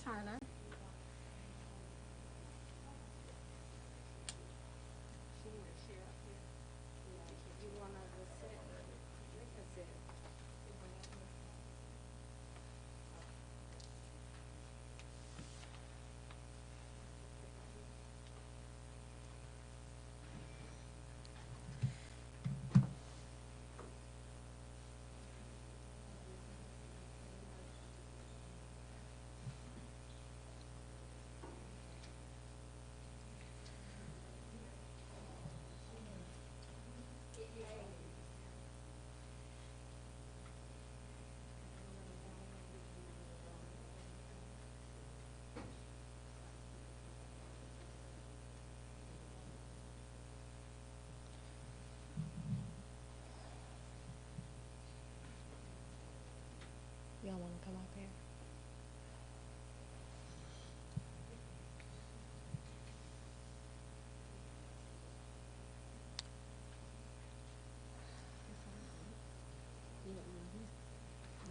Turner. You want to sit? We can sit. Y'all want to come up here?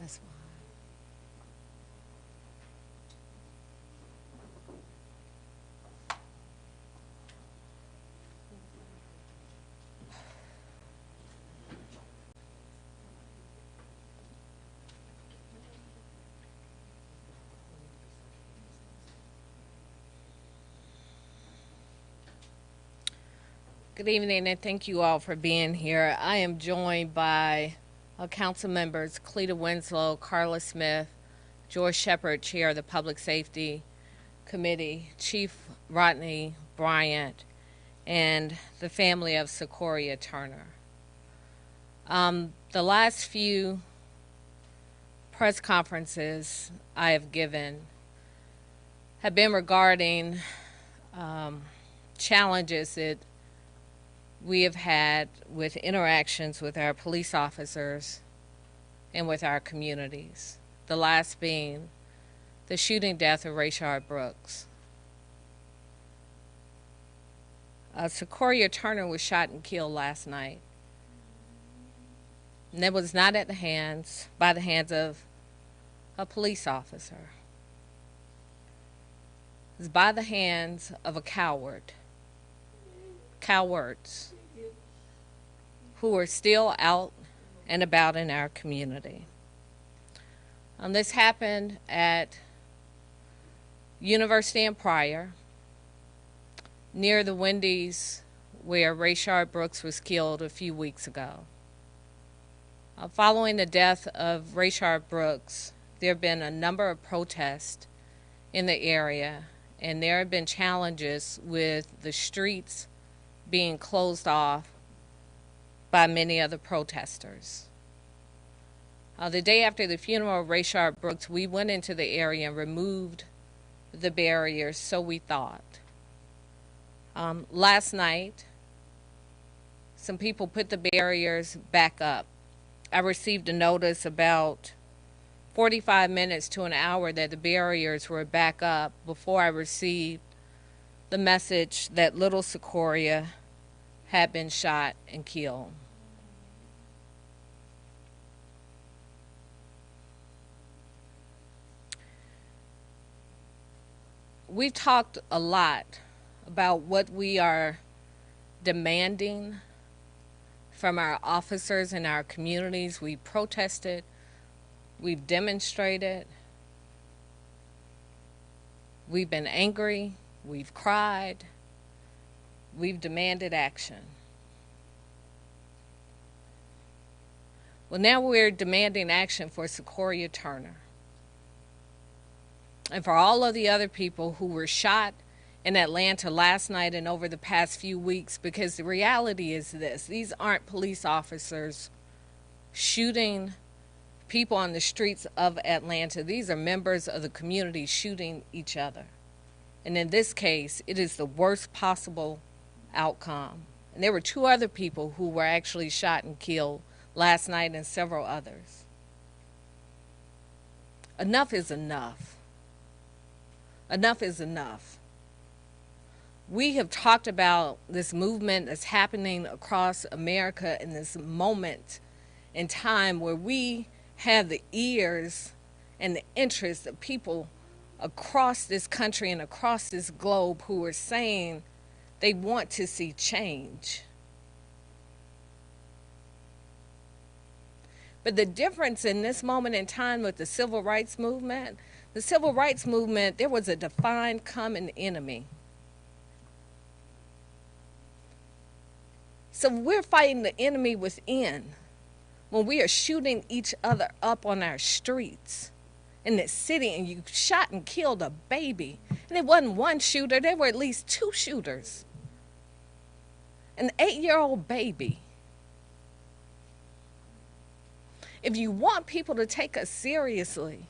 That's fine. Good evening, and thank you all for being here. I am joined by council members Cleta Winslow, Carla Smith, George Shepard, Chair of the Public Safety Committee, Chief Rodney Bryant, and the family of Sequoia Turner. The last few press conferences I have given have been regarding challenges that we have had with interactions with our police officers and with our communities. The last being the shooting death of Rayshard Brooks. Sequoia Turner was shot and killed last night. And it was not by the hands of a police officer. It was by the hands of a coward. Cowards who are still out and about in our community. This happened at University in Pryor, near the Wendy's where Rayshard Brooks was killed a few weeks ago. Following the death of Rayshard Brooks, there have been a number of protests in the area, and there have been challenges with the streets being closed off by many of the protesters. The day after the funeral of Rayshard Brooks, we went into the area and removed the barriers, so we thought. Last night, some people put the barriers back up. I received a notice about 45 minutes to an hour that the barriers were back up before I received the message that little Sequoia had been shot and killed. We've talked a lot about what we are demanding from our officers in our communities. We've protested, we've demonstrated, we've been angry, we've cried, we've demanded action. Well, now we're demanding action for Sequoia Turner and for all of the other people who were shot in Atlanta last night and over the past few weeks, because the reality is this: these aren't police officers shooting people on the streets of Atlanta. These are members of the community shooting each other. And in this case, it is the worst possible outcome. And there were 2 other people who were actually shot and killed last night, and several others. Enough is enough. Enough is enough. We have talked about this movement that's happening across America in this moment in time where we have the ears and the interest of people across this country and across this globe who are saying they want to see change. But the difference in this moment in time with the civil rights movement, there was a defined common enemy. So we're fighting the enemy within when we are shooting each other up on our streets in this city, and you shot and killed a baby. And it wasn't one shooter, there were at least two shooters. An 8-year-old baby. If you want people to take us seriously,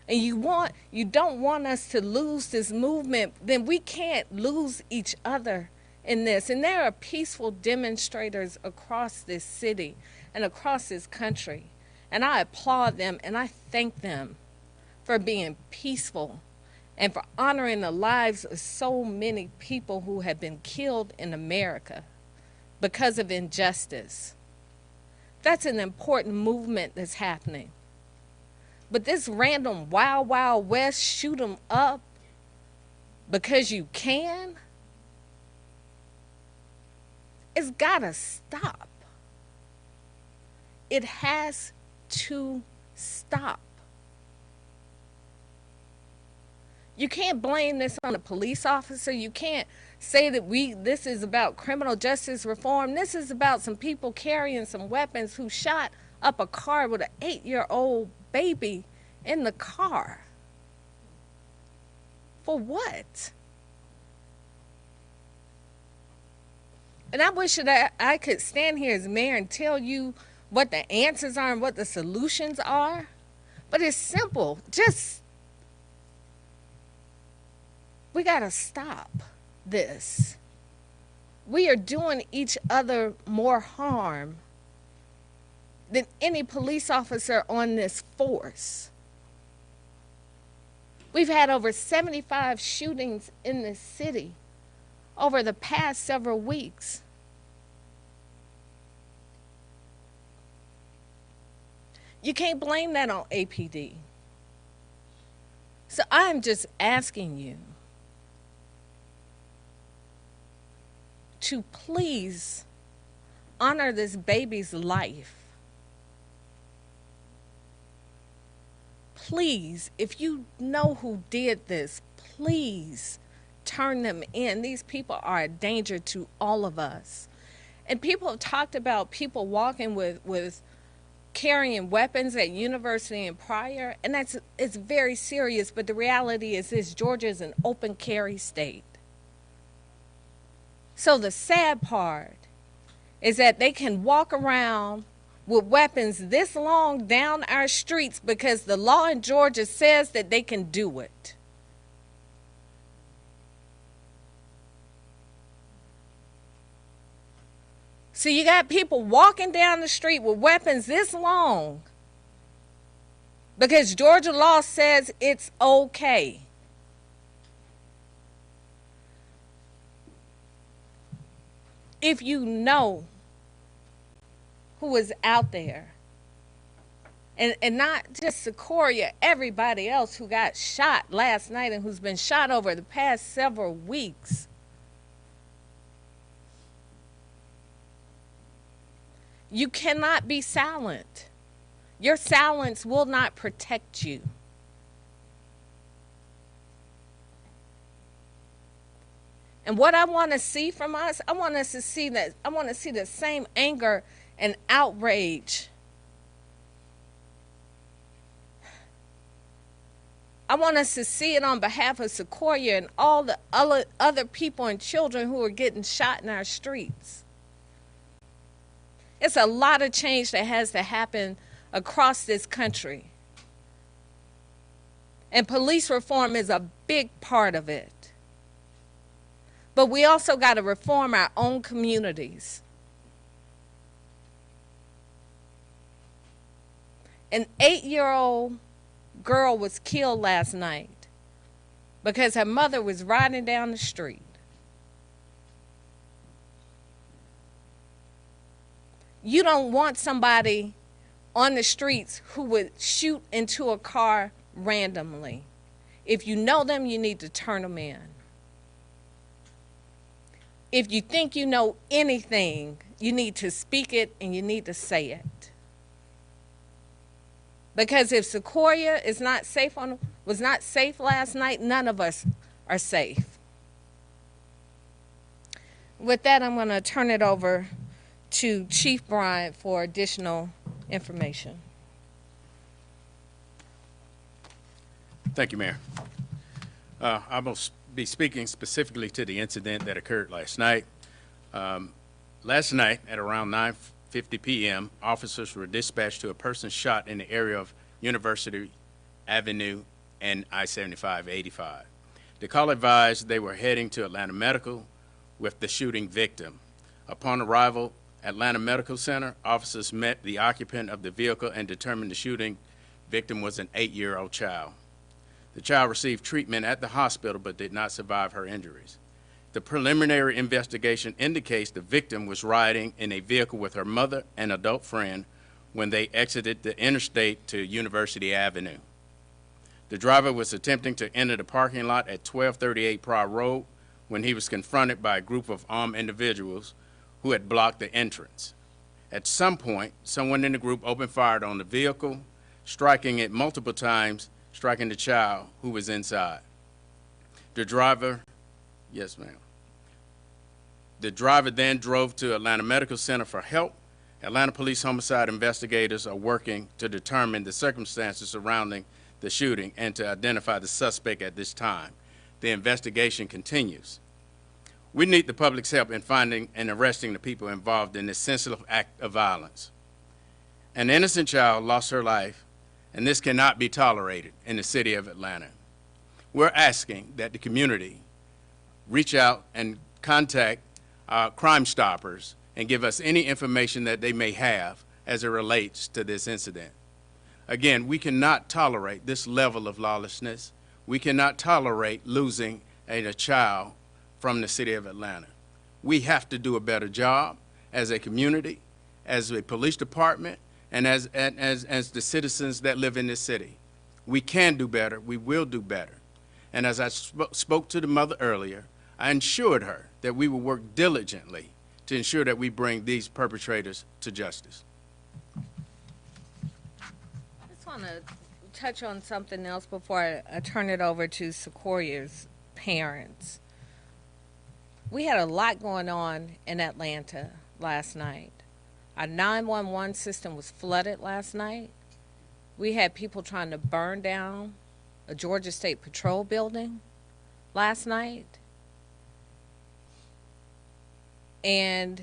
and you don't want us to lose this movement, then we can't lose each other in this. And there are peaceful demonstrators across this city and across this country. And I applaud them and I thank them for being peaceful and for honoring the lives of so many people who have been killed in America because of injustice. That's an important movement that's happening. But this random wild, wild west, shoot them up because you can, it's gotta stop. It has to stop. You can't blame this on a police officer. You can't say that this is about criminal justice reform. This is about some people carrying some weapons who shot up a car with an 8-year-old baby in the car. For what? And I wish that I could stand here as mayor and tell you what the answers are and what the solutions are. But it's simple. We gotta stop this. We are doing each other more harm than any police officer on this force. We've had over 75 shootings in this city over the past several weeks. You can't blame that on APD. So I'm just asking you to please honor this baby's life. Please, if you know who did this, please turn them in. These people are a danger to all of us. And people have talked about people walking with carrying weapons at University in Pryor, and it's very serious, but the reality is this: Georgia is an open carry state. So the sad part is that they can walk around with weapons this long down our streets because the law in Georgia says that they can do it. So you got people walking down the street with weapons this long because Georgia law says it's okay. If you know who is out there, and not just Sequoia, everybody else who got shot last night and who's been shot over the past several weeks, you cannot be silent. Your silence will not protect you. And what I want to see from us, I want to see the same anger and outrage. I want us to see it on behalf of Sequoia and all the other people and children who are getting shot in our streets. It's a lot of change that has to happen across this country. And police reform is a big part of it. But we also got to reform our own communities. An 8-year-old girl was killed last night because her mother was riding down the street. You don't want somebody on the streets who would shoot into a car randomly. If you know them, you need to turn them in. If you think you know anything, you need to speak it and you need to say it. Because if Sequoia was not safe last night, none of us are safe. With that, I'm going to turn it over to Chief Bryant for additional information. Thank you, Mayor. I will be speaking specifically to the incident that occurred last night. Last night at around 9:50 p.m., officers were dispatched to a person shot in the area of University Avenue and I-75-85. The call advised they were heading to Atlanta Medical with the shooting victim. Upon arrival at Atlanta Medical Center, officers met the occupant of the vehicle and determined the shooting victim was an 8-year-old child. The child received treatment at the hospital but did not survive her injuries. The preliminary investigation indicates the victim was riding in a vehicle with her mother and adult friend when they exited the interstate to University Avenue. The driver was attempting to enter the parking lot at 1238 Pryor Road when he was confronted by a group of armed individuals who had blocked the entrance. At some point, someone in the group opened fire on the vehicle, striking it multiple times, striking the child who was inside. The driver then drove to Atlanta Medical Center for help. Atlanta Police homicide investigators are working to determine the circumstances surrounding the shooting and to identify the suspect at this time. The investigation continues. We need the public's help in finding and arresting the people involved in this senseless act of violence. An innocent child lost her life, and this cannot be tolerated in the city of Atlanta. We're asking that the community reach out and contact Crime Stoppers and give us any information that they may have as it relates to this incident. Again, we cannot tolerate this level of lawlessness. We cannot tolerate losing a child from the city of Atlanta. We have to do a better job as a community, as a police department, and as the citizens that live in this city. We can do better. We will do better. And as I spoke to the mother earlier, I assured her that we will work diligently to ensure that we bring these perpetrators to justice. I just want to touch on something else before I turn it over to Sequoia's parents. We had a lot going on in Atlanta last night. Our 911 system was flooded last night. We had people trying to burn down a Georgia State Patrol building last night. And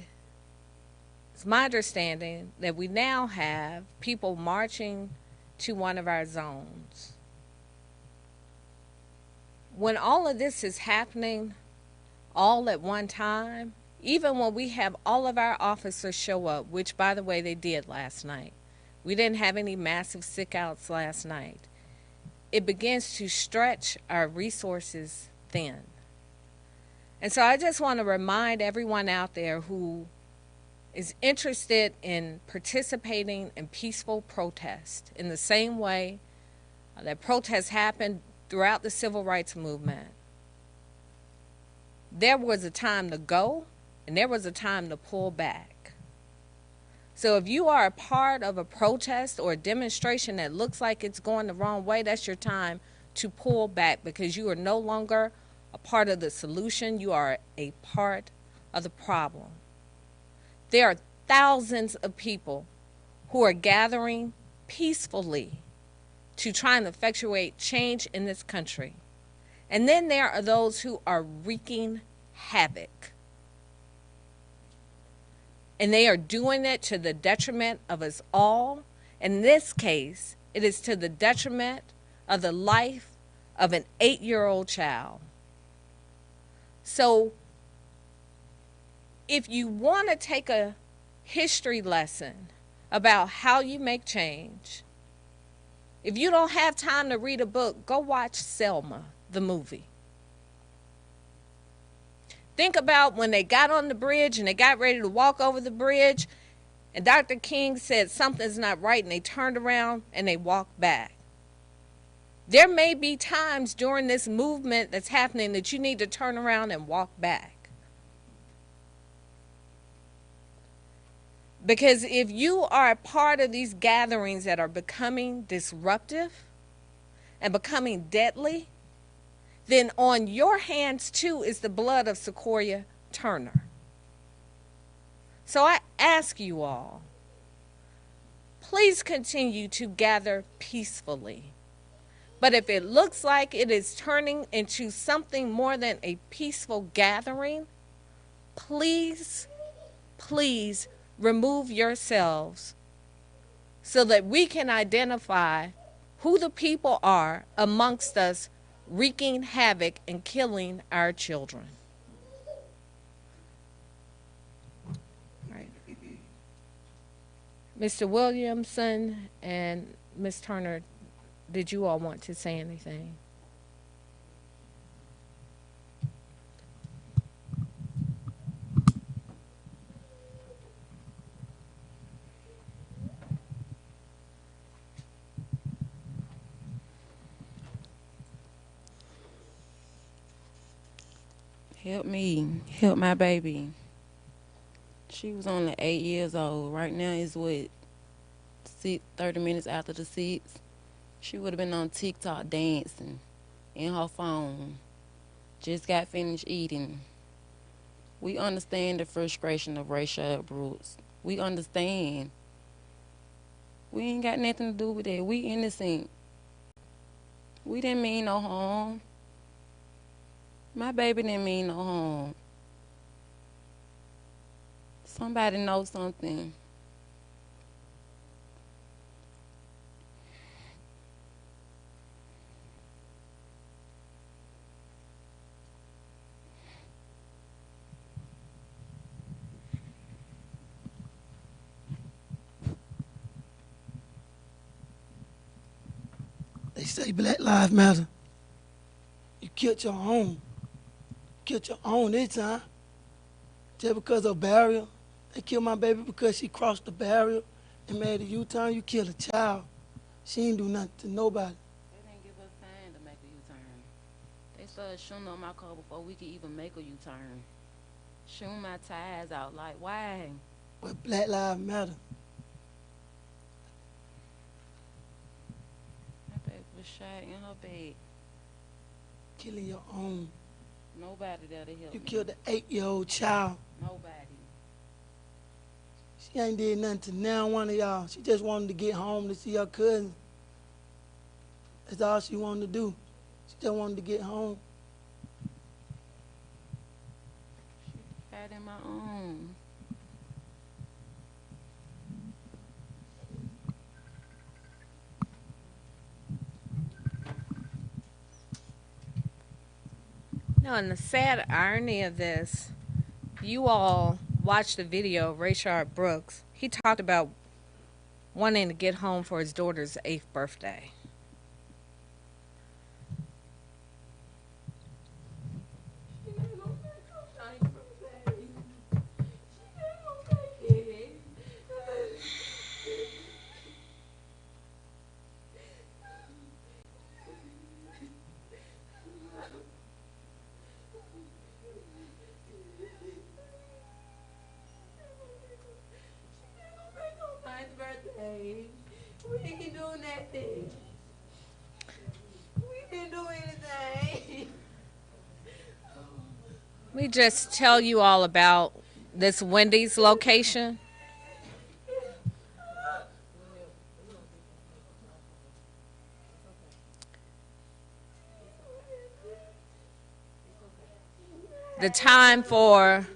it's my understanding that we now have people marching to one of our zones. When all of this is happening all at one time, even when we have all of our officers show up, which, by the way, they did last night. We didn't have any massive sick-outs last night. It begins to stretch our resources thin. And so I just want to remind everyone out there who is interested in participating in peaceful protest in the same way that protests happened throughout the civil rights movement. There was a time to go, and there was a time to pull back. So if you are a part of a protest or a demonstration that looks like it's going the wrong way, that's your time to pull back, because you are no longer a part of the solution. You are a part of the problem. There are thousands of people who are gathering peacefully to try and effectuate change in this country. And then there are those who are wreaking havoc. And they are doing it to the detriment of us all. In this case, it is to the detriment of the life of an 8-year-old child. So if you want to take a history lesson about how you make change, if you don't have time to read a book, go watch Selma, the movie. Think about when they got on the bridge and they got ready to walk over the bridge, and Dr. King said something's not right, and they turned around and they walked back. There may be times during this movement that's happening that you need to turn around and walk back. Because if you are a part of these gatherings that are becoming disruptive and becoming deadly, then on your hands too is the blood of Sequoia Turner. So I ask you all, please continue to gather peacefully. But if it looks like it is turning into something more than a peaceful gathering, please, please remove yourselves so that we can identify who the people are amongst us wreaking havoc and killing our children. Right. Mr. Williamson and Ms. Turner, did you all want to say anything? Help me. Help my baby. She was only 8 years old. Right now it's what, 30 minutes after the 6. She would have been on TikTok dancing in her phone. Just got finished eating. We understand the frustration of Rayshard Brooks. We understand. We ain't got nothing to do with that. We innocent. We didn't mean no harm. My baby didn't mean no harm. Somebody knows something. They say Black Lives Matter. You killed your own. Killed your own this time. Just because of barrier. They killed my baby because she crossed the barrier and made a U-turn. You killed a child. She ain't do nothing to nobody. They didn't give us time to make a U-turn. They started shooting on my car before we could even make a U-turn. Shooting my tires out. Like, why? But Black Lives Matter. My baby was shot in her bed. Killing your own. Nobody there to help You me. killed an 8-year-old child. Nobody. She ain't did nothing to now one of y'all. She just wanted to get home to see her cousin. That's all she wanted to do. She just wanted to get home. Had in my own. No, and the sad irony of this, you all watched the video of Rayshard Brooks. He talked about wanting to get home for his daughter's 8th birthday. We didn't do nothing. We didn't do anything. Let me just tell you all about this Wendy's location. The time for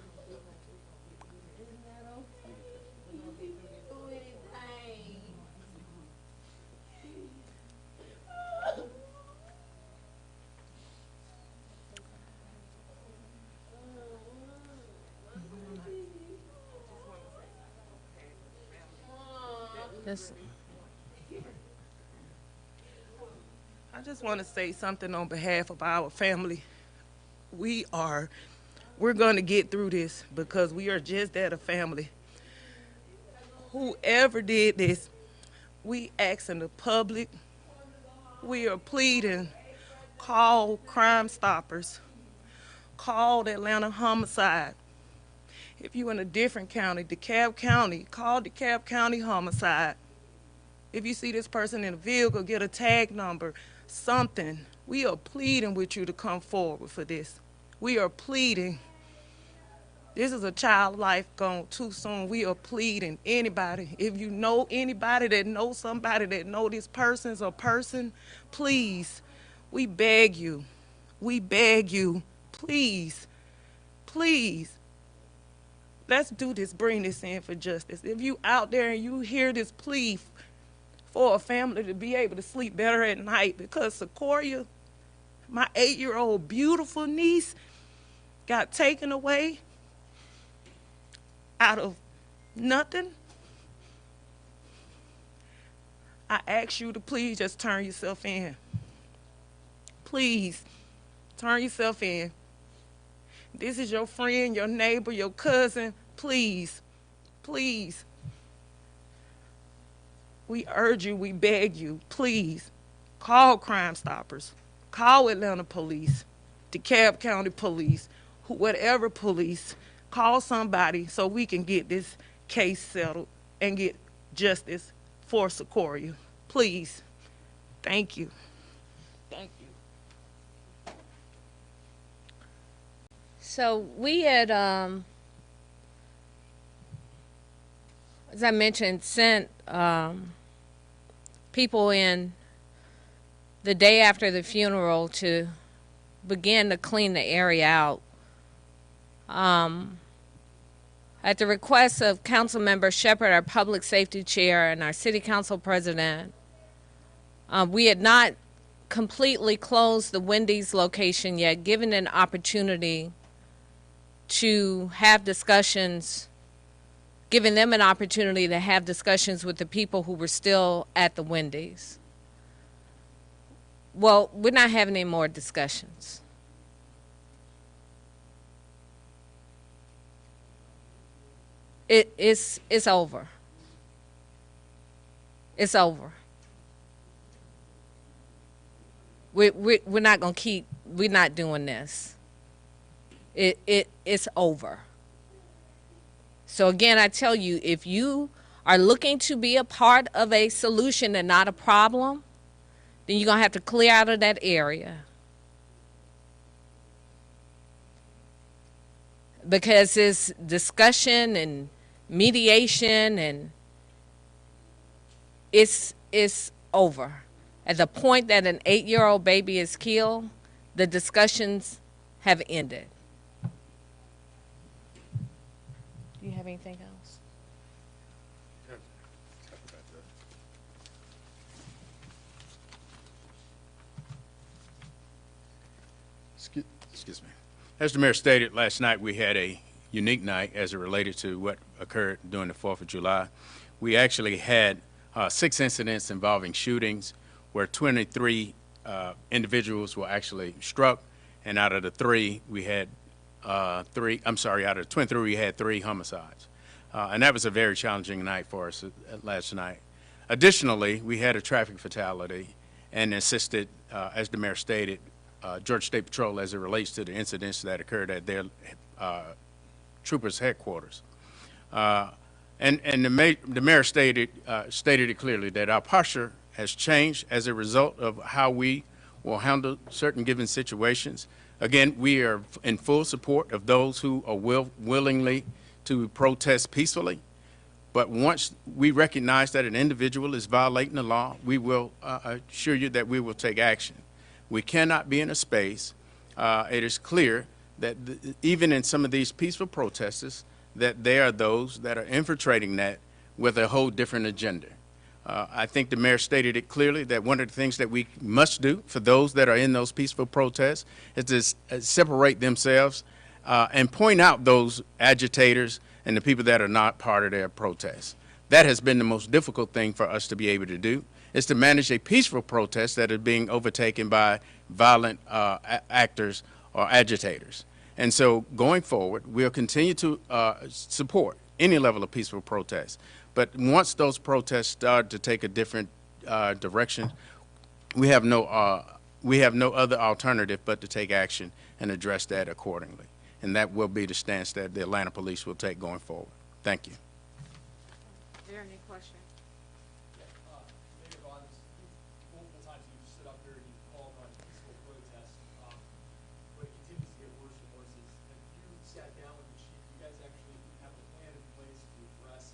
this. I just want to say something on behalf of our family. We're going to get through this because we are just that, a family. Whoever did this, we asking the public We are pleading. Call Crime Stoppers. Call the Atlanta Homicide. If you're in a different county, DeKalb County, call DeKalb County Homicide. If you see this person in a vehicle, get a tag number, something. We are pleading with you to come forward for this. We are pleading. This is a child life gone too soon. We are pleading. Anybody, if you know anybody that knows somebody that know this person's a person, please, we beg you. We beg you, please, please. Let's do this, bring this in for justice. If you out there and you hear this plea for a family to be able to sleep better at night, because Sequoia, my 8-year-old beautiful niece, got taken away out of nothing, I ask you to please just turn yourself in. Please, turn yourself in. This is your friend, your neighbor, your cousin. Please, please. We urge you, we beg you, please, call Crime Stoppers. Call Atlanta Police, DeKalb County Police, whatever police. Call somebody so we can get this case settled and get justice for Sequoia. Please. Thank you. Thank you. So we had, as I mentioned, sent people in the day after the funeral to begin to clean the area out. At the request of Councilmember Shepherd, our public safety chair, and our city council president, we had not completely closed the Wendy's location yet, given an opportunity to have discussions, giving them an opportunity to have discussions with the people who were still at the Wendy's. Well, we're not having any more discussions. It's over. It's over. We're not gonna keep. We're not doing this. It's over. So again, I tell you, if you are looking to be a part of a solution and not a problem, then you're gonna have to clear out of that area. Because it's discussion and mediation, and it's over. At the point that an 8-year-old baby is killed, the discussions have ended. Do you have anything else? Excuse me. As the mayor stated, last night we had a unique night as it related to what occurred during the 4th of July. We actually had 6 incidents involving shootings where 23 individuals were actually struck, and out of the 3, we had out of the 23, we had 3 homicides. And that was a very challenging night for us last night. Additionally, we had a traffic fatality and assisted, as the mayor stated, Georgia State Patrol as it relates to the incidents that occurred at their troopers' headquarters. And the mayor stated it clearly that our posture has changed as a result of how we will handle certain given situations. Again, we are in full support of those who are willingly to protest peacefully. But once we recognize that an individual is violating the law, we will assure you that we will take action. We cannot be in a space, it is clear that even in some of these peaceful protesters, that there are those that are infiltrating that with a whole different agenda. I think the mayor stated it clearly that one of the things that we must do for those that are in those peaceful protests is to separate themselves and point out those agitators and the people that are not part of their protests. That has been the most difficult thing for us to be able to do, is to manage a peaceful protest that is being overtaken by violent actors or agitators. And so going forward, we'll continue to support any level of peaceful protest. But once those protests start to take a different direction, we have no other alternative but to take action and address that accordingly. And that will be the stance that the Atlanta Police will take going forward. Thank you. Is there any question? Mayor Bond, multiple times you've stood up here and you've called on peaceful protests, but it continues to get worse and worse. Have you sat down with the chief? You guys actually have a plan in place to address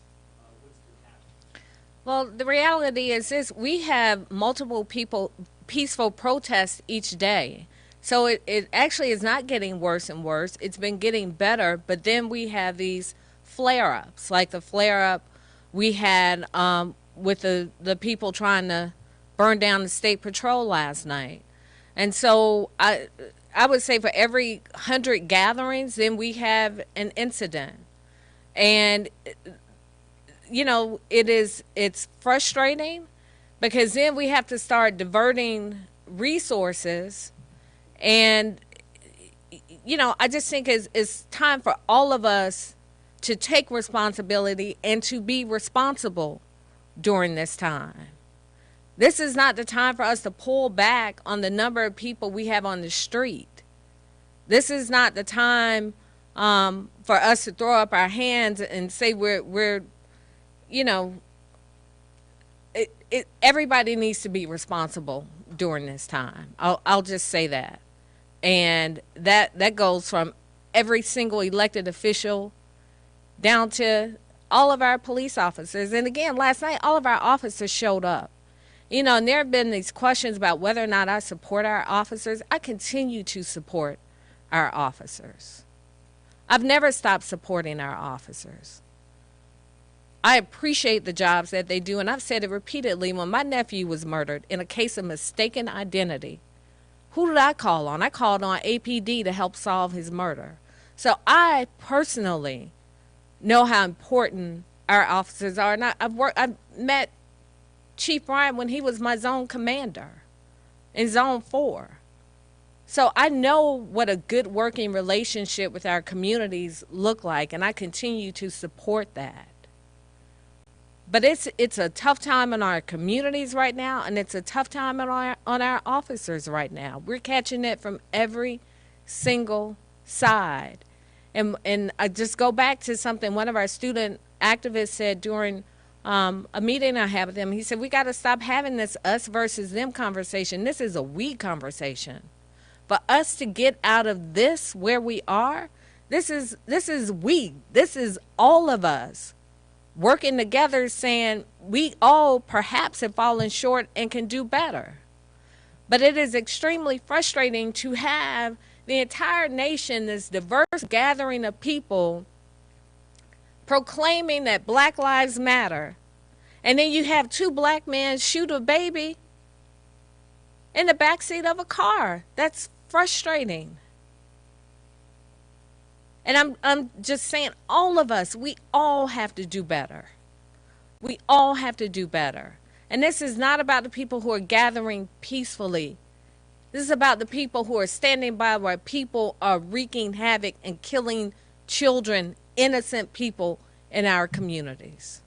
what's been happening? Well, the reality is this: we have multiple peaceful protests each day. So it actually is not getting worse and worse. It's been getting better, but then we have these flare-ups, like the flare-up we had with the people trying to burn down the state patrol last night. And so I would say for every 100 gatherings, then we have an incident. And you know, it's frustrating because then we have to start diverting resources. And, you know, I just think it's time for all of us to take responsibility and to be responsible during this time. This is not the time for us to pull back on the number of people we have on the street. This is not the time for us to throw up our hands and say we're you know, everybody needs to be responsible during this time. I'll just say that. And that goes from every single elected official down to all of our police officers. And again, last night, all of our officers showed up. You know, and there have been these questions about whether or not I support our officers. I continue to support our officers. I've never stopped supporting our officers. I appreciate the jobs that they do, and I've said it repeatedly. When my nephew was murdered in a case of mistaken identity, who did I call on? I called on APD to help solve his murder. So I personally know how important our officers are. And I've met Chief Bryant when he was my zone commander in Zone 4. So I know what a good working relationship with our communities look like, and I continue to support that. But it's a tough time in our communities right now, and it's a tough time on our officers right now. We're catching it from every single side. And I just go back to something one of our student activists said during a meeting I had with them. He said, we got to stop having this us versus them conversation. This is a we conversation. For us to get out of this where we are, this is we. This is all of us working together, saying we all perhaps have fallen short and can do better. But it is extremely frustrating to have the entire nation, this diverse gathering of people, proclaiming that Black Lives Matter. And then you have two black men shoot a baby in the backseat of a car. That's frustrating. And I'm just saying, all of us, we all have to do better. We all have to do better. And this is not about the people who are gathering peacefully. This is about the people who are standing by where people are wreaking havoc and killing children, innocent people in our communities.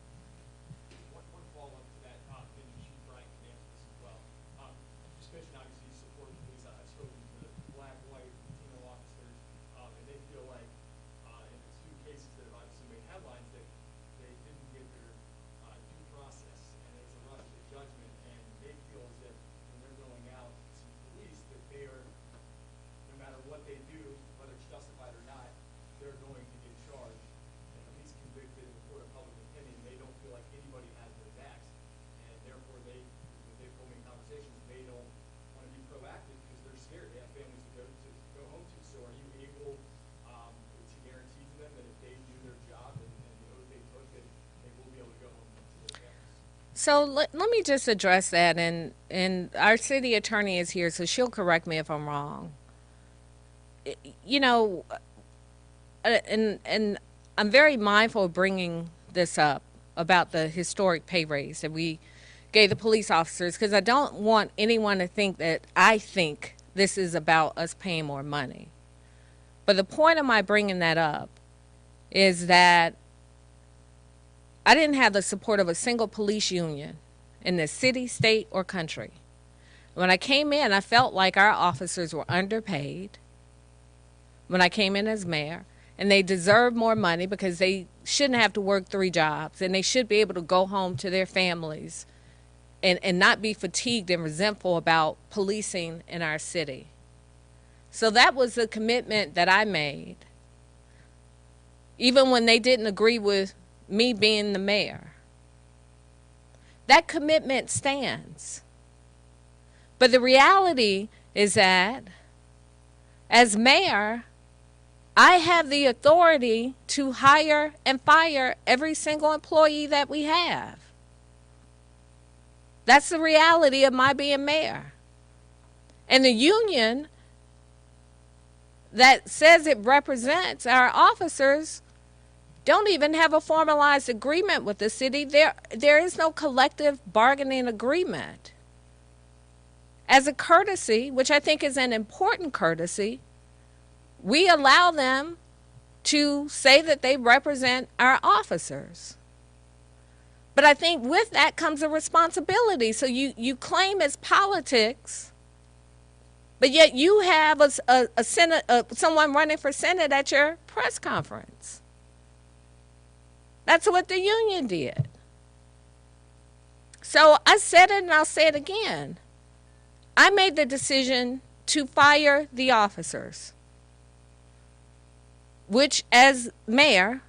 One follow-up to that, and Chief Bryant can answer this as well. You just mentioned, obviously, you support the police. I've spoken to Black, white, Latino officers, and they feel like in the two cases that have obviously made headlines that they didn't get their due process, and it was a rush to judgment, and they feel as if when they're going out to police that they are, no matter what they do, whether it's justified or not, they're going to get charged and at least convicted in the court of public opinion. They don't feel like anybody has their backs, and therefore they've told me in conversations they don't want to be proactive because they're scared. They have families to go home to. So are you able to guarantee to them that if they do their job and the oath they took, that they will be able to go home to their families? So let me just address that, and our city attorney is here, so she'll correct me if I'm wrong. You know, and I'm very mindful of bringing this up about the historic pay raise that we gave the police officers, because I don't want anyone to think that I think this is about us paying more money. But the point of my bringing that up is that I didn't have the support of a single police union in the city, state, or country. When I came in, I felt like our officers were underpaid when I came in as mayor, and they deserve more money because they shouldn't have to work 3 jobs, and they should be able to go home to their families and not be fatigued and resentful about policing in our city. So that was the commitment that I made, even when they didn't agree with me being the mayor. That commitment stands. But the reality is that as mayor, I have the authority to hire and fire every single employee that we have. That's the reality of my being mayor. And the union that says it represents our officers don't even have a formalized agreement with the city. There is no collective bargaining agreement. As a courtesy, which I think is an important courtesy, we allow them to say that they represent our officers. But I think with that comes a responsibility. So you claim it's politics, but yet you have a Senate, someone running for Senate at your press conference. That's what the union did. So I said it and I'll say it again. I made the decision to fire the officers, which as mayor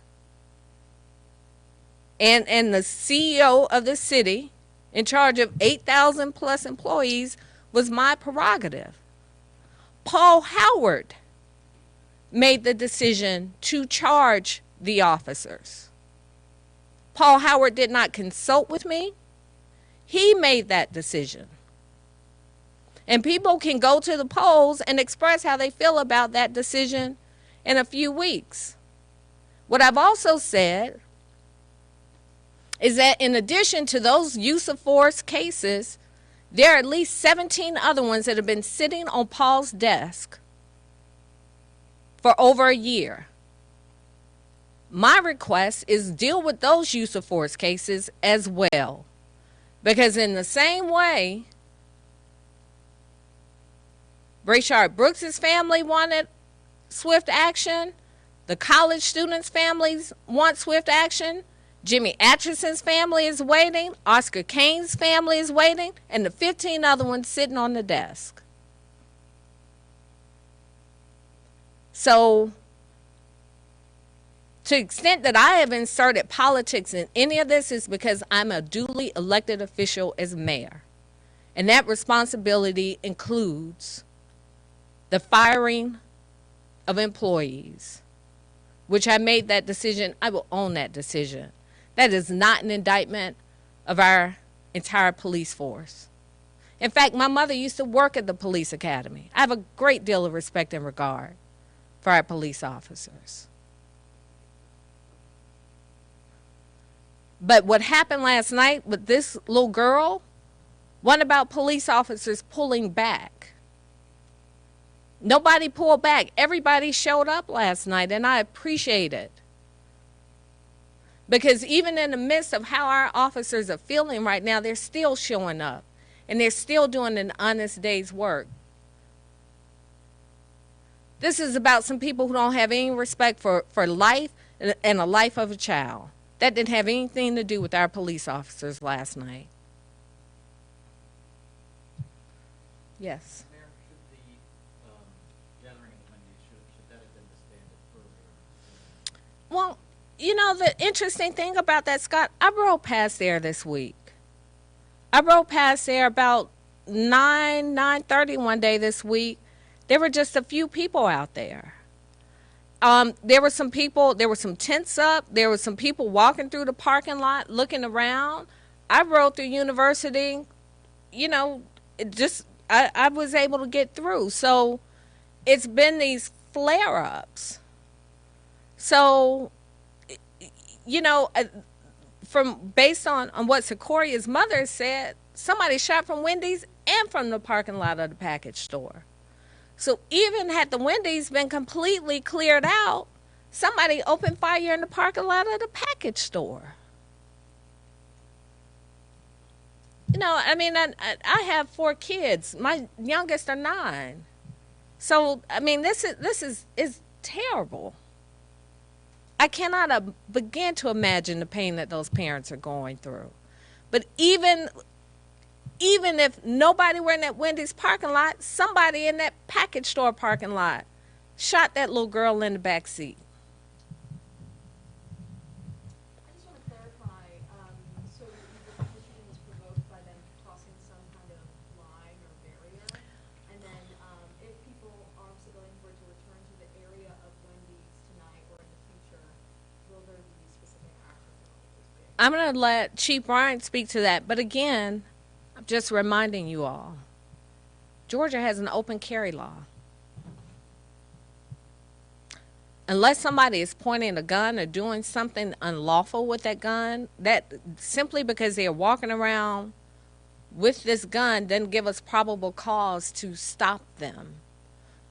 and the CEO of the city in charge of 8,000 plus employees was my prerogative. Paul Howard made the decision to charge the officers. Paul Howard did not consult with me. He made that decision. And people can go to the polls and express how they feel about that decision in a few weeks. What I've also said is that in addition to those use of force cases, there are at least 17 other ones that have been sitting on Paul's desk for over a year. My request is deal with those use of force cases as well. Because in the same way, Rayshard Brooks' family wanted swift action, the college students' families want swift action, Jimmy Atchison's family is waiting, Oscar Kane's family is waiting, and the 15 other ones sitting on the desk. So, to the extent that I have inserted politics in any of this is because I'm a duly elected official as mayor. And that responsibility includes the firing of employees, which I made that decision. I will own that decision. That is not an indictment of our entire police force. In fact, my mother used to work at the police academy. I have a great deal of respect and regard for our police officers. But what happened last night with this little girl wasn't about police officers pulling back. Nobody pulled back. Everybody showed up last night, and I appreciate it. Because even in the midst of how our officers are feeling right now, they're still showing up, and they're still doing an honest day's work. This is about some people who don't have any respect for life and a life of a child. That didn't have anything to do with our police officers last night. Yes. Mayor, should the gathering at Wendy's, should that have been disbanded earlier? Well, you know, the interesting thing about that, Scott, I rode past there this week. I rode past there about 9:30 one day this week. There were just a few people out there. There were some people, there were some tents up. There were some people walking through the parking lot, looking around. I rode through University, you know, I was able to get through. So it's been these flare-ups. So, you know, based on what Secoria's mother said, somebody shot from Wendy's and from the parking lot of the package store. So even had the Wendy's been completely cleared out, somebody opened fire in the parking lot of the package store. No, I mean, I have 4 kids. My youngest are 9. So, I mean, this is terrible. I cannot begin to imagine the pain that those parents are going through. But even if nobody were in that Wendy's parking lot, somebody in that package store parking lot shot that little girl in the back seat. I just want to clarify, so the shooting was provoked by them crossing some kind of line or barrier, and then if people are also going for it to return to the area of Wendy's tonight or in the future, will there be specific actions that will be taken? I'm going to let Chief Bryant speak to that. But again, I'm just reminding you all, Georgia has an open carry law. Unless somebody is pointing a gun or doing something unlawful with that gun, that simply because they're walking around with this gun doesn't give us probable cause to stop them.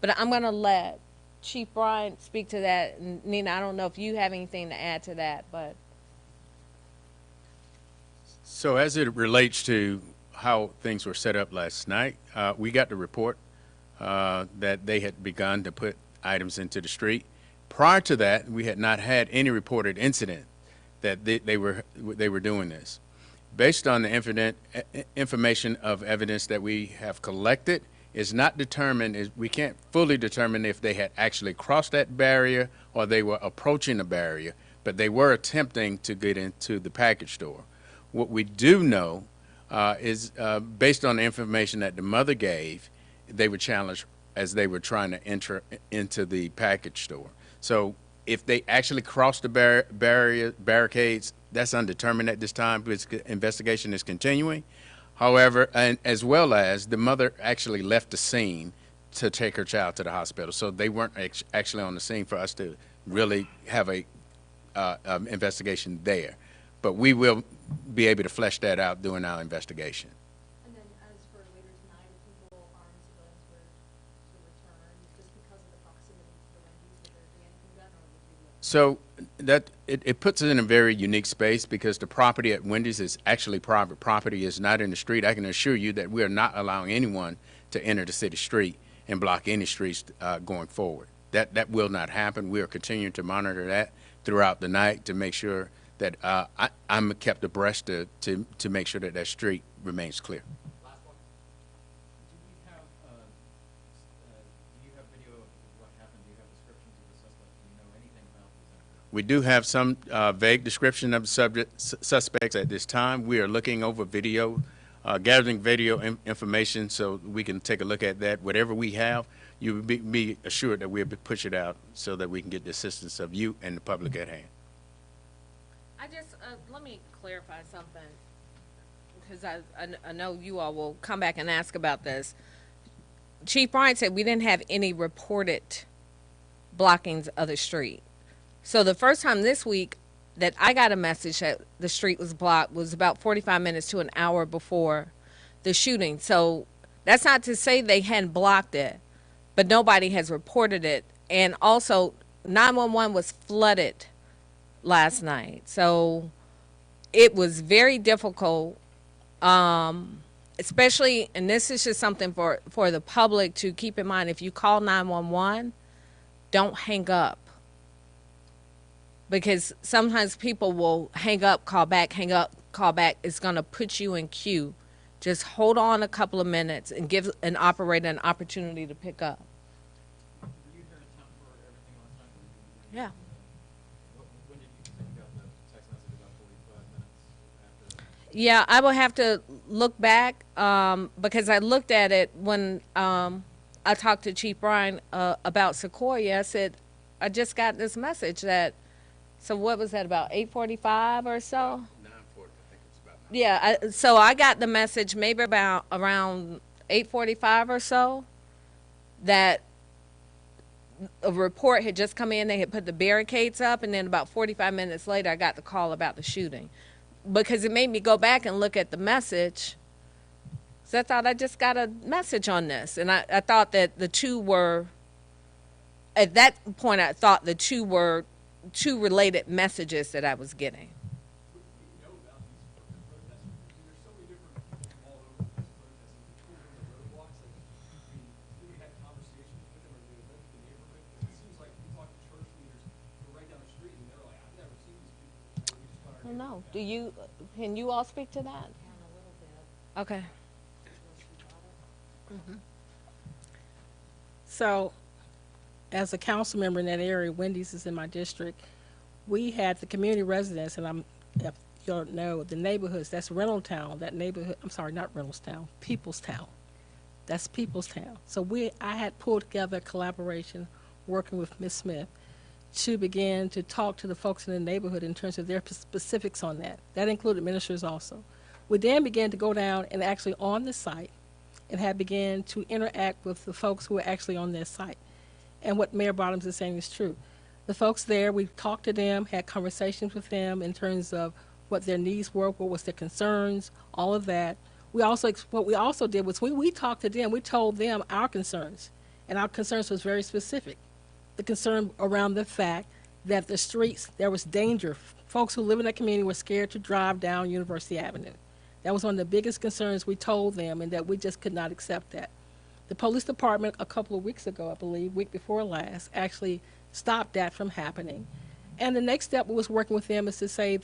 But I'm going to let Chief Bryant speak to that. And Nina, I don't know if you have anything to add to that, but. So as it relates to how things were set up last night, we got the report that they had begun to put items into the street. Prior to that, we had not had any reported incident that they were doing this. Based on the information of evidence that we have collected, is not determined. We can't fully determine if they had actually crossed that barrier or they were approaching the barrier, but they were attempting to get into the package store. What we do know is based on the information that the mother gave, they were challenged as they were trying to enter into the package store. So if they actually crossed the barricades, that's undetermined at this time because investigation is continuing. However, and as well as the mother actually left the scene to take her child to the hospital. So they weren't actually on the scene for us to really have a investigation there. But we will be able to flesh that out during our investigation. And then as for later tonight, if people armed civilians were to return, just because of the proximity to the Wendy's, would there be anything done, or would you? So that it puts us in a very unique space because the property at Wendy's is actually private property. It's not in the street. I can assure you that we are not allowing anyone to enter the city street and block any streets going forward. That will not happen. We are continuing to monitor that throughout the night to make sure that I'm kept abreast to make sure that that street remains clear. Last one. Do you have video of what happened? Do you have descriptions of the suspect? Do you know anything about these actors? We do have some vague description of the suspects at this time. We are looking over video, gathering video information so we can take a look at that. Whatever we have, you will be assured that we'll push it out so that we can get the assistance of you and the public at hand. I just, let me clarify something, because I know you all will come back and ask about this. Chief Bryant said we didn't have any reported blockings of the street. So the first time this week that I got a message that the street was blocked was about 45 minutes to an hour before the shooting. So that's not to say they hadn't blocked it, but nobody has reported it. And also 911 was flooded last night. So it was very difficult, especially, and this is just something for the public to keep in mind. If you call 911, don't hang up. Because sometimes people will hang up, call back, hang up, call back. It's going to put you in queue. Just hold on a couple of minutes and give an operator an opportunity to pick up. Were you here in town for everything last night? Yeah. When did you think you got the text message about 45 minutes after? Yeah, I will have to look back because I looked at it when I talked to Chief Bryan about Sequoia. I said, I just got this message that, so what was that, about 8:45 or so? 9:40, I think it's about. Yeah, so I got the message maybe about around 8:45 or so that a report had just come in. They had put the barricades up, and then about 45 minutes later, I got the call about the shooting. Because it made me go back and look at the message. So I thought I just got a message on this. And I thought that the two were, at that point, I thought the two were two related messages that I was getting. What do you know about these protesters? There's so many different know. Can you all speak to that? Okay. So, as a council member in that area, Wendy's is in my district. We had the community residents, and if you don't know, the neighborhoods, that's Reynoldstown, that neighborhood, I'm sorry, not Reynoldstown, Peoplestown. That's Peoplestown. So I had pulled together a collaboration working with Ms. Smith to begin to talk to the folks in the neighborhood in terms of their specifics on that. That included ministers also. We then began to go down and actually on the site and have began to interact with the folks who are actually on their site. And what Mayor Bottoms is saying is true. The folks there, we talked to them, had conversations with them in terms of what their needs were, what was their concerns, all of that. What we also did was we talked to them, we told them our concerns, and our concerns was very specific. The concern around the fact that the streets, there was danger. Folks who live in that community were scared to drive down University Avenue. That was one of the biggest concerns we told them, and that we just could not accept that. The police department a couple of weeks ago, I believe, week before last, actually stopped that from happening. And the next step was working with them is to say,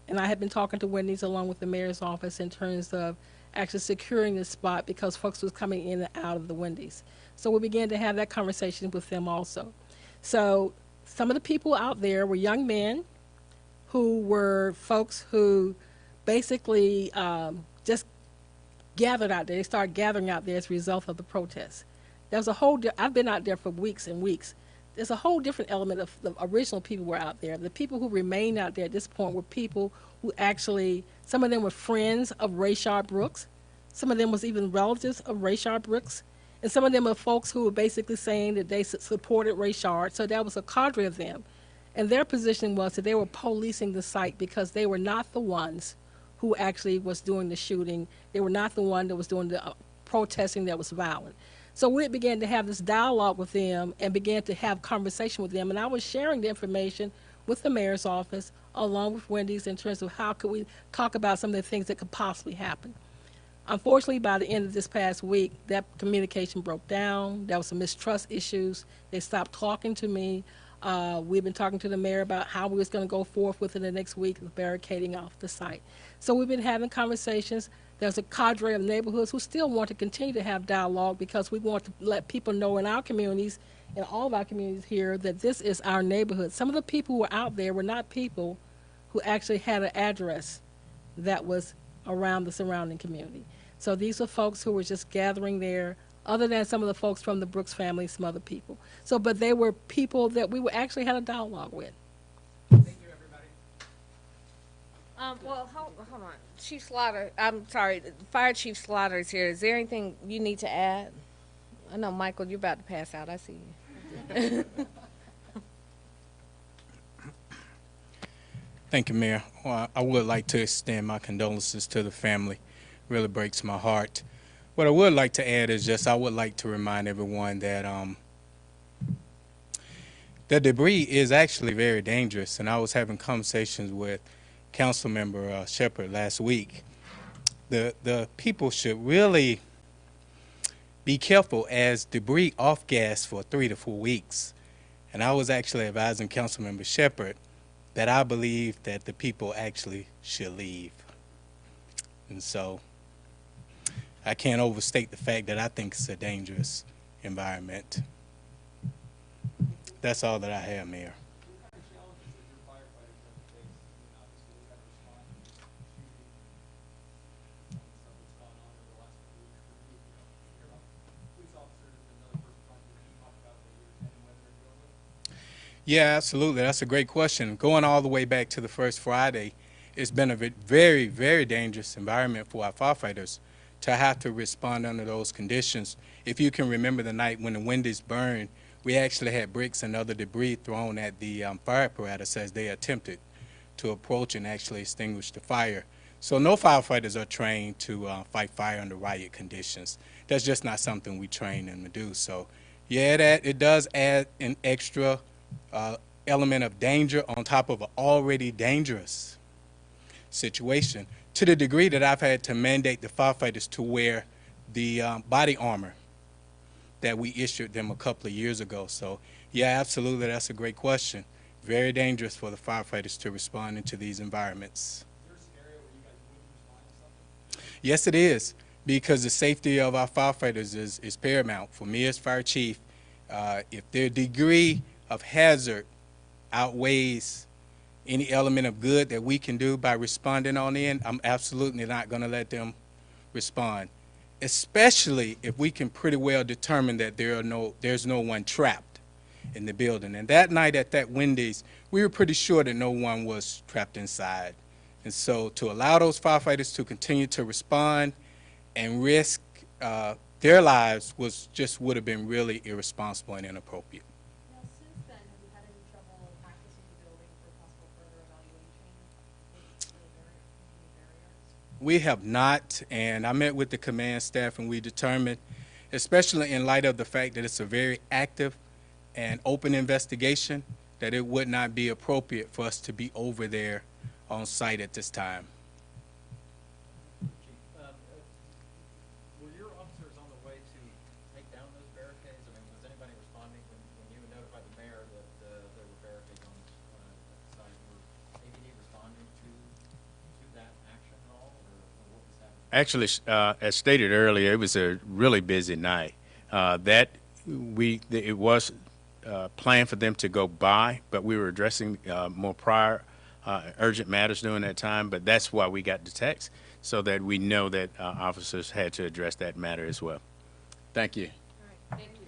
and I had been talking to Wendy's along with the mayor's office in terms of actually securing the spot because folks was coming in and out of the Wendy's. So we began to have that conversation with them also. So some of the people out there were young men who were folks who basically just gathered out there. They started gathering out there as a result of the protests. There was I've been out there for weeks and weeks. There's a whole different element of the original people were out there. The people who remained out there at this point were people who actually, some of them were friends of Rayshard Brooks. Some of them was even relatives of Rayshard Brooks. And some of them are folks who were basically saying that they supported Rayshard. So that was a cadre of them. And their position was that they were policing the site because they were not the ones who actually was doing the shooting. They were not the one that was doing the protesting that was violent. So we began to have this dialogue with them and began to have conversation with them. And I was sharing the information with the mayor's office along with Wendy's in terms of how could we talk about some of the things that could possibly happen. Unfortunately, by the end of this past week, that communication broke down. There was some mistrust issues. They stopped talking to me. We've been talking to the mayor about how we was going to go forth within the next week of barricading off the site. So we've been having conversations. There's a cadre of neighborhoods who still want to continue to have dialogue because we want to let people know in our communities, in all of our communities here, that this is our neighborhood. Some of the people who were out there were not people who actually had an address that was around the surrounding community. So these are folks who were just gathering there, other than some of the folks from the Brooks family, some other people. So, but they were people that we actually had a dialogue with. Thank you, everybody. Well, hold on. Chief Slaughter, I'm sorry, Fire Chief Slaughter is here. Is there anything you need to add? I know, Michael, you're about to pass out. I see you. Thank you, Mayor. Well, I would like to extend my condolences to the family. Really breaks my heart. What I would like to add is just I would like to remind everyone that the debris is actually very dangerous. And I was having conversations with Councilmember Shepherd last week. The people should really be careful as debris off gas for 3 to 4 weeks. And I was actually advising Councilmember Shepherd that I believe that the people actually should leave. And so I can't overstate the fact that I think it's a dangerous environment. That's all that I have, Mayor. What kind of challenges that your firefighters have to face? I mean, obviously, they got to respond to shooting, stuff that's gone on over the last couple of weeks. You hear about police officers and another person trying to talk about the years and when they're dealing with. Yeah, absolutely. That's a great question. Going all the way back to the first Friday, it's been a very, very dangerous environment for our firefighters to have to respond under those conditions. If you can remember the night when the Wendy's burned, we actually had bricks and other debris thrown at the fire apparatus as they attempted to approach and actually extinguish the fire. So no firefighters are trained to fight fire under riot conditions. That's just not something we train them to do. So yeah, it does add an extra element of danger on top of an already dangerous situation, to the degree that I've had to mandate the firefighters to wear the body armor that we issued them a couple of years ago. So yeah, absolutely, that's a great question. Very dangerous for the firefighters to respond into these environments. Yes, it is, because the safety of our firefighters is paramount. For me as fire chief, if their degree of hazard outweighs any element of good that we can do by responding on in, I'm absolutely not going to let them respond, especially if we can pretty well determine that there's no one trapped in the building. And that night at that Wendy's, we were pretty sure that no one was trapped inside. And so to allow those firefighters to continue to respond and risk their lives would have been really irresponsible and inappropriate. Now, since then, have you had any trouble accessing the building for possible further evaluation? Any barriers? We have not, and I met with the command staff and we determined, especially in light of the fact that it's a very active and open investigation, that it would not be appropriate for us to be over there on site at this time. Chief, were your officers on the way to take down those barricades? I mean, was anybody responding when you notified the mayor that there were barricades on the site? Were ABD responding to that action at all, or what was happening? Actually, as stated earlier, it was a really busy night. It was planned for them to go by, but we were addressing more prior urgent matters during that time. But that's why we got the text, so that we know that officers had to address that matter as well. Thank you. All right, thank you.